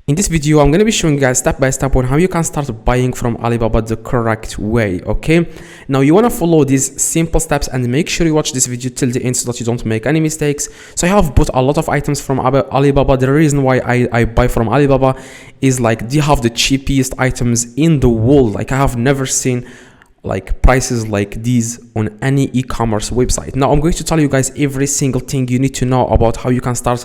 In this video, I'm going to be showing you guys step by step on how you can start buying from Alibaba the correct way. Okay, now you want to follow these simple steps and make sure you watch this video till the end so that you don't make any mistakes. So I have bought a lot of items from Alibaba. The reason why I buy from Alibaba is like they have the cheapest items in the world. Like I have never seen like prices like these on any e-commerce website. Now I'm going to tell you guys every single thing you need to know about how you can start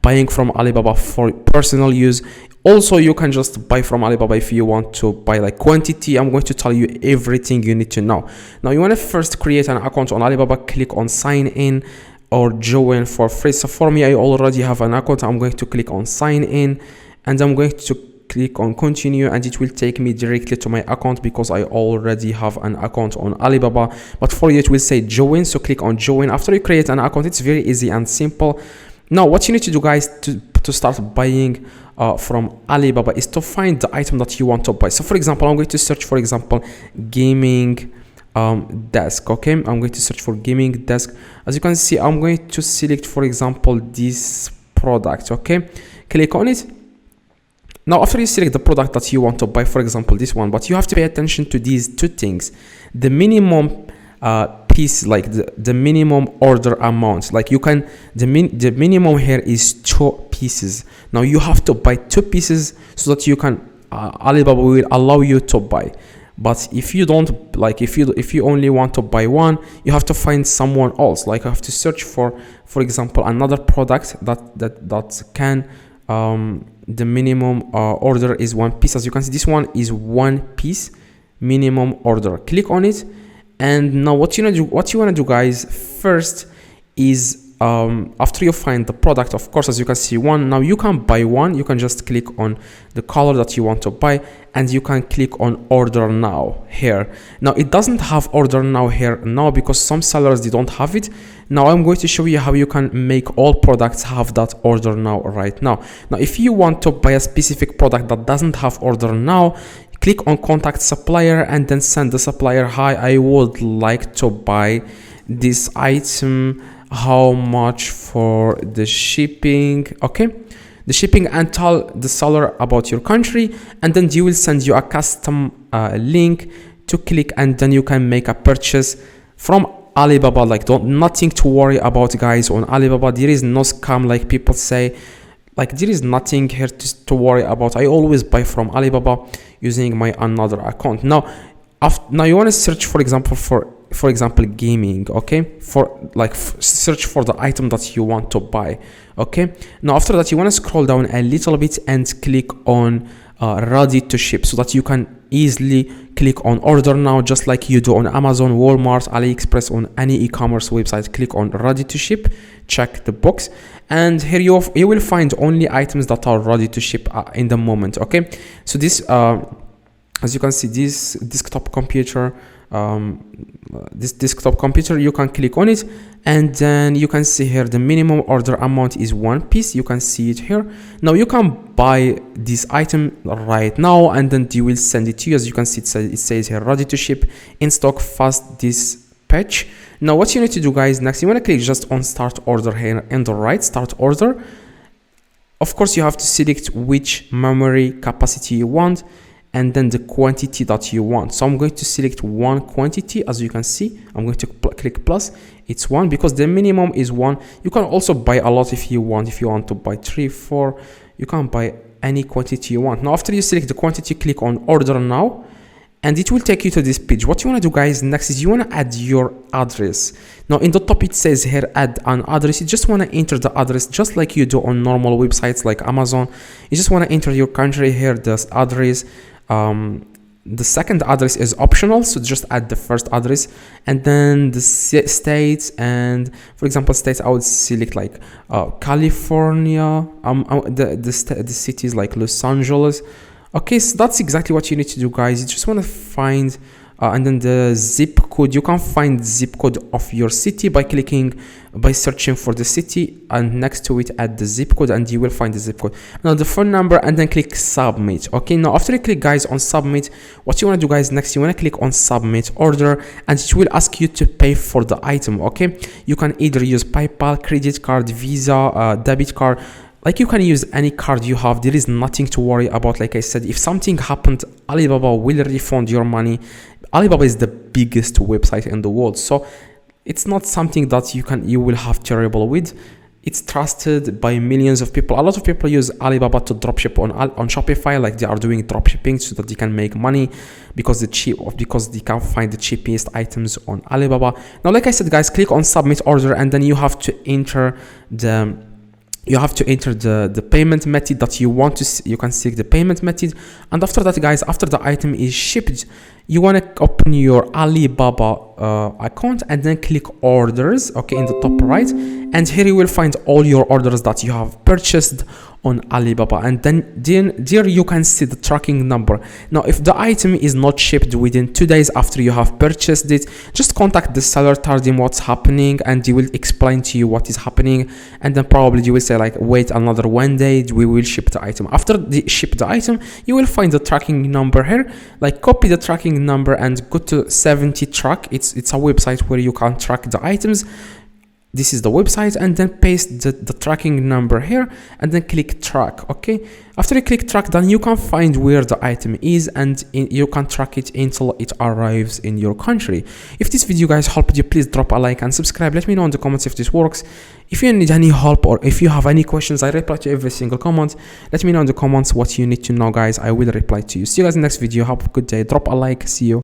buying from Alibaba for personal use. Also, you can just buy from Alibaba if you want to buy like quantity. I'm going to tell you everything you need to know. Now you want to first create an account on Alibaba, click on sign in or join for free. So for me, I already have an account. I'm going to click on sign in and I'm going to click on continue, and it will take me directly to my account because I already have an account on Alibaba. But for you, it will say join, so click on join. After you create an account, it's very easy and simple. Now what you need to do, guys, to start buying from Alibaba is to find the item that you want to buy. So for example, I'm going to search, for example, gaming desk. Okay, I'm going to search for gaming desk. As you can see, I'm going to select, for example, this product. Okay, click on it. Now, after you select the product that you want to buy, for example, this one, but you have to pay attention to these two things. The minimum piece, like the minimum order amount, like you can, the minimum here is 2 pieces. Now you have to buy 2 pieces so that you can, Alibaba will allow you to buy. But if you don't, like if you only want to buy 1, you have to find someone else. Like you have to search for example, another product that can, the minimum order is 1 piece. As you can see, this one is 1 piece minimum order. Click on it, and now what you want to do, guys, first is after you find the product, of course, as you can see, 1. Now you can buy 1. You can just click on the color that you want to buy, and you can click on order now here. Now it doesn't have order now here now because some sellers, they don't have it. Now I'm going to show you how you can make all products have that order now right now. Now if you want to buy a specific product that doesn't have order now, click on contact supplier and then send the supplier, hi, I would like to buy this item, how much for the shipping? Okay, the shipping, and tell the seller about your country, and then they will send you a custom link to click, and then you can make a purchase from Alibaba. Like nothing to worry about, guys. On Alibaba there is no scam like people say. Like there is nothing here to worry about. I always buy from Alibaba using my another account. Now you want to search, for example, for example, gaming. Okay, search for the item that you want to buy. Okay, now after that you want to scroll down a little bit and click on ready to ship, so that you can easily click on order now, just like you do on Amazon, Walmart, AliExpress, on any e-commerce website. Click on ready to ship, check the box, and here you will find only items that are ready to ship in the moment. Okay, so this as you can see, this desktop computer, you can click on it, and then you can see here the minimum order amount is 1 piece. You can see it here. Now you can buy this item right now, and then they will send it to you. As you can see, it says here ready to ship, in stock, fast dispatch. Now what you need to do, guys, next you want to click just on start order here on the right, start order. Of course you have to select which memory capacity you want, and then the quantity that you want. So I'm going to select 1 quantity. As you can see, I'm going to click plus. It's 1 because the minimum is 1. You can also buy a lot if you want. If you want to buy 3, 4, you can buy any quantity you want. Now after you select the quantity, click on order now, and it will take you to this page. What you want to do, guys, next is you want to add your address. Now in the top it says here add an address. You just want to enter the address just like you do on normal websites like Amazon. You just want to enter your country here, this address. The second address is optional, so just add the first address, and then the states. And for example, states, I would select like California. The city is like Los Angeles. Okay, so that's exactly what you need to do, guys. You just want to find and then the zip code. You can find zip code of your city by searching for the city, and next to it add the zip code, and you will find the zip code. Now the phone number, and then click submit. Okay, now after you click, guys, on submit, what you want to do, guys, next you want to click on submit order, and it will ask you to pay for the item. Okay, you can either use PayPal, credit card, Visa, debit card, like you can use any card you have. There is nothing to worry about. Like I said, if something happened, Alibaba will refund your money. Alibaba is the biggest website in the world, so it's not something that you will have trouble with. It's trusted by millions of people. A lot of people use Alibaba to dropship on Shopify, like they are doing dropshipping so that they can make money because they can find the cheapest items on Alibaba. Now, like I said, guys, click on submit order, and then you have to enter the payment method that you want to you can select the payment method. And after that, guys, after the item is shipped, you want to open your Alibaba account and then click orders, okay, in the top right, and here you will find all your orders that you have purchased on Alibaba, and then there you can see the tracking number. Now, if the item is not shipped within 2 days after you have purchased it, just contact the seller, tell them what's happening, and they will explain to you what is happening, and then probably you will say like, wait another 1 day, we will ship the item. After they ship the item, you will find the tracking number here, like copy the tracking number and go to 70 track. It's a website where you can track the items. This is the website, and then paste the tracking number here and then click track. Okay, after you click track, then you can find where the item is, and you can track it until it arrives in your country. If this video, guys, helped you, please drop a like and subscribe. Let me know in the comments if this works. If you need any help or if you have any questions, I reply to every single comment. Let me know in the comments what you need to know, guys. I will reply to you. See you guys in the next video. Have a good day. Drop a like. See you.